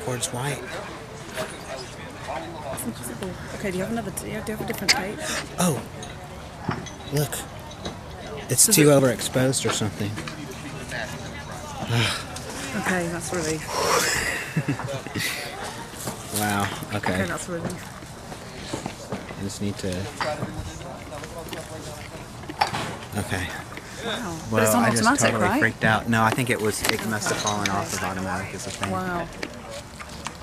towards white. It's impossible. Okay, do you have a different tape? Oh, look. It's too overexposed or something. Okay, that's a relief. Wow, okay. Okay, that's a relief. I just need to... Okay. Wow. But Well, it's on I just automatic, totally right? freaked out. No, I think it must have fallen off of automatic as a thing. Wow.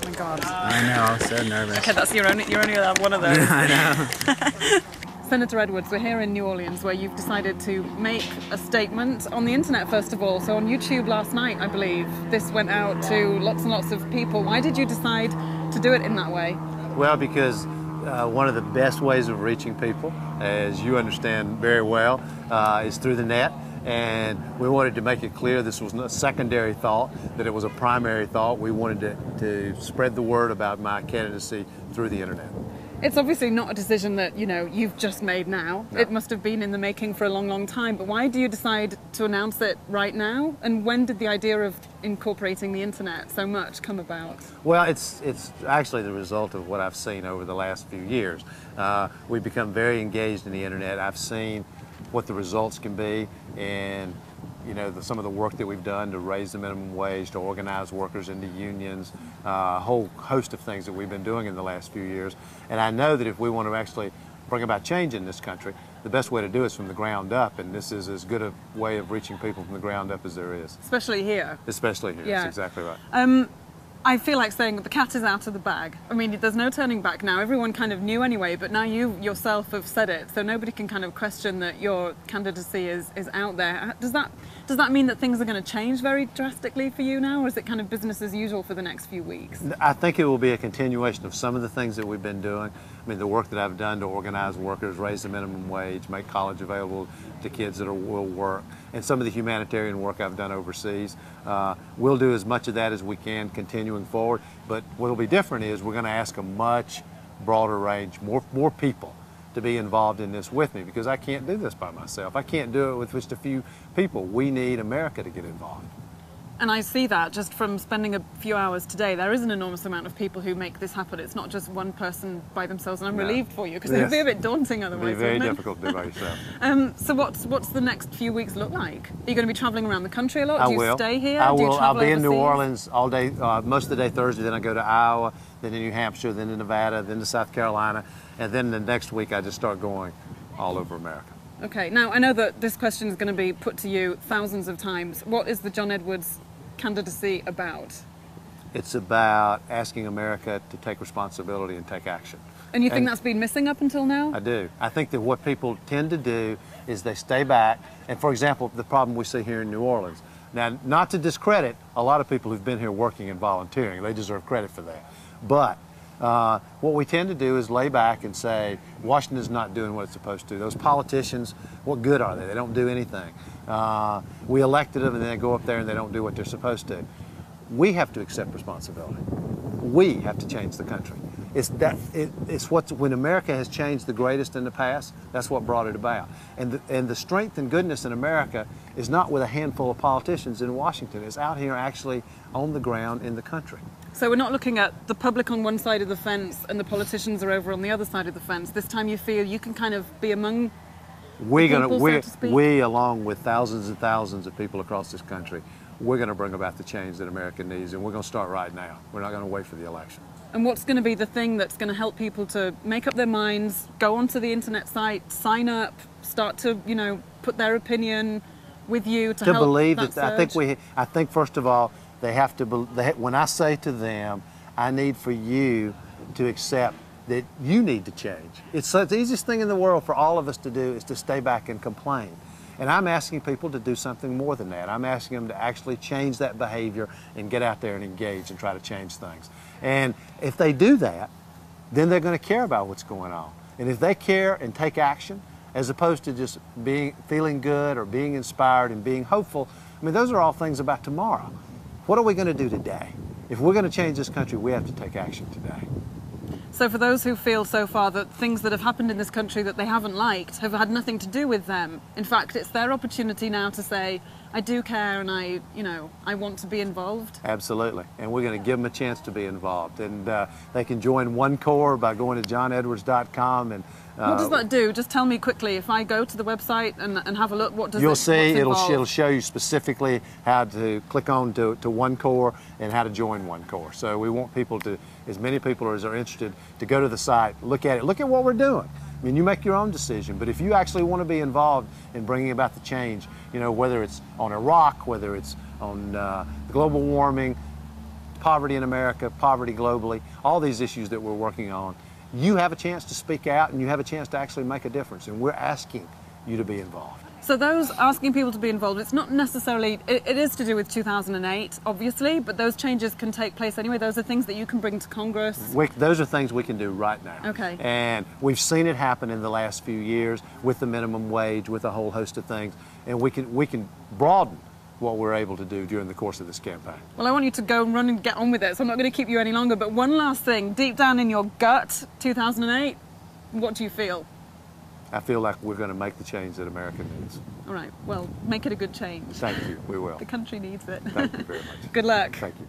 Oh my God. I know, I was so nervous. Okay, that's you're only allowed one of those. I know. Senator Edwards, we're here in New Orleans where you've decided to make a statement on the internet first of all. So on YouTube last night, I believe, this went out to lots and lots of people. Why did you decide to do it in that way? Well, because one of the best ways of reaching people, as you understand very well, is through the net. And we wanted to make it clear this was not a secondary thought, that it was a primary thought. We wanted to spread the word about my candidacy through the internet. It's obviously not a decision that, you've just made now. No. It must have been in the making for a long, long time. But why do you decide to announce it right now? And when did the idea of incorporating the internet so much come about? Well, it's actually the result of what I've seen over the last few years. We've become very engaged in the internet. I've seen what the results can be, and some of the work that we've done to raise the minimum wage, to organize workers into unions, a whole host of things that we've been doing in the last few years. And I know that if we want to actually bring about change in this country, the best way to do it is from the ground up, and this is as good a way of reaching people from the ground up as there is. Especially here. Especially here, yeah. That's exactly right. I feel like saying the cat is out of the bag. I mean, there's no turning back now. Everyone kind of knew anyway, but now you yourself have said it, so nobody can kind of question that your candidacy is out there. Does that mean that things are going to change very drastically for you now, or is it kind of business as usual for the next few weeks? I think it will be a continuation of some of the things that we've been doing. I mean, the work that I've done to organize workers, raise the minimum wage, make college available to kids that will work, and some of the humanitarian work I've done overseas. We'll do as much of that as we can continuing forward, but what will be different is we're going to ask a much broader range, more people to be involved in this with me, because I can't do this by myself. I can't do it with just a few people. We need America to get involved. And I see that just from spending a few hours today. There is an enormous amount of people who make this happen. It's not just one person by themselves, and I'm relieved for you, because it would be a bit daunting otherwise. It would be very difficult to do by yourself. So what's the next few weeks look like? Are you going to be traveling around the country a lot? Do you stay here? I Do you will. travel I'll be in overseas? New Orleans all day, most of the day Thursday, then I go to Iowa, then to New Hampshire, then to Nevada, then to South Carolina, and then the next week I just start going all over America. Okay, now I know that this question is going to be put to you thousands of times. What is the John Edwards candidacy about? It's about asking America to take responsibility and take action. And you think that's been missing up until now? I do. I think that what people tend to do is they stay back. And for example, the problem we see here in New Orleans. Now, not to discredit a lot of people who've been here working and volunteering. They deserve credit for that. But what we tend to do is lay back and say, Washington's not doing what it's supposed to. Those politicians, what good are they? They don't do anything. We elected them and then they go up there and they don't do what they're supposed to. We have to accept responsibility. We have to change the country. When America has changed the greatest in the past, that's what brought it about. And the strength and goodness in America is not with a handful of politicians in Washington. It's out here actually on the ground in the country. So we're not looking at the public on one side of the fence and the politicians are over on the other side of the fence. This time you feel you can kind of be among we, along with thousands and thousands of people across this country, we're going to bring about the change that America needs, and we're going to start right now. We're not going to wait for the election. And what's going to be the thing that's going to help people to make up their minds, go onto the internet site, sign up, start to, put their opinion with you to help believe that surge? I think first of all, they have to. When I say to them, I need for you to accept that you need to change. It's the easiest thing in the world for all of us to do is to stay back and complain. And I'm asking people to do something more than that. I'm asking them to actually change that behavior and get out there and engage and try to change things. And if they do that, then they're going to care about what's going on. And if they care and take action, as opposed to just feeling good or being inspired and being hopeful, I mean, those are all things about tomorrow. What are we going to do today? If we're going to change this country, we have to take action today. So for those who feel so far that things that have happened in this country that they haven't liked have had nothing to do with them, in fact, it's their opportunity now to say, I do care and I want to be involved. Absolutely, and we're going to give them a chance to be involved. And they can join One Core by going to johnedwards.com. And what does that do? Just tell me quickly. If I go to the website and have a look, what does you'll what's see involved? it'll show you specifically how to click on to One Core and how to join One Core. So we want people to, as many people as are interested, to go to the site, look at it, look at what we're doing. I mean, you make your own decision, but if you actually want to be involved in bringing about the change, whether it's on Iraq, whether it's on global warming, poverty in America, poverty globally, all these issues that we're working on, you have a chance to speak out and you have a chance to actually make a difference, and we're asking you to be involved. So those asking people to be involved, it's not necessarily, it is to do with 2008, obviously, but those changes can take place anyway. Those are things that you can bring to Congress. Those are things we can do right now. Okay. And we've seen it happen in the last few years with the minimum wage, with a whole host of things, and we can broaden what we're able to do during the course of this campaign. Well, I want you to go and run and get on with it, so I'm not going to keep you any longer, but one last thing, deep down in your gut, 2008, what do you feel? I feel like we're going to make the change that America needs. All right, well, make it a good change. Thank you, we will. The country needs it. Thank you very much. Good luck. Thank you.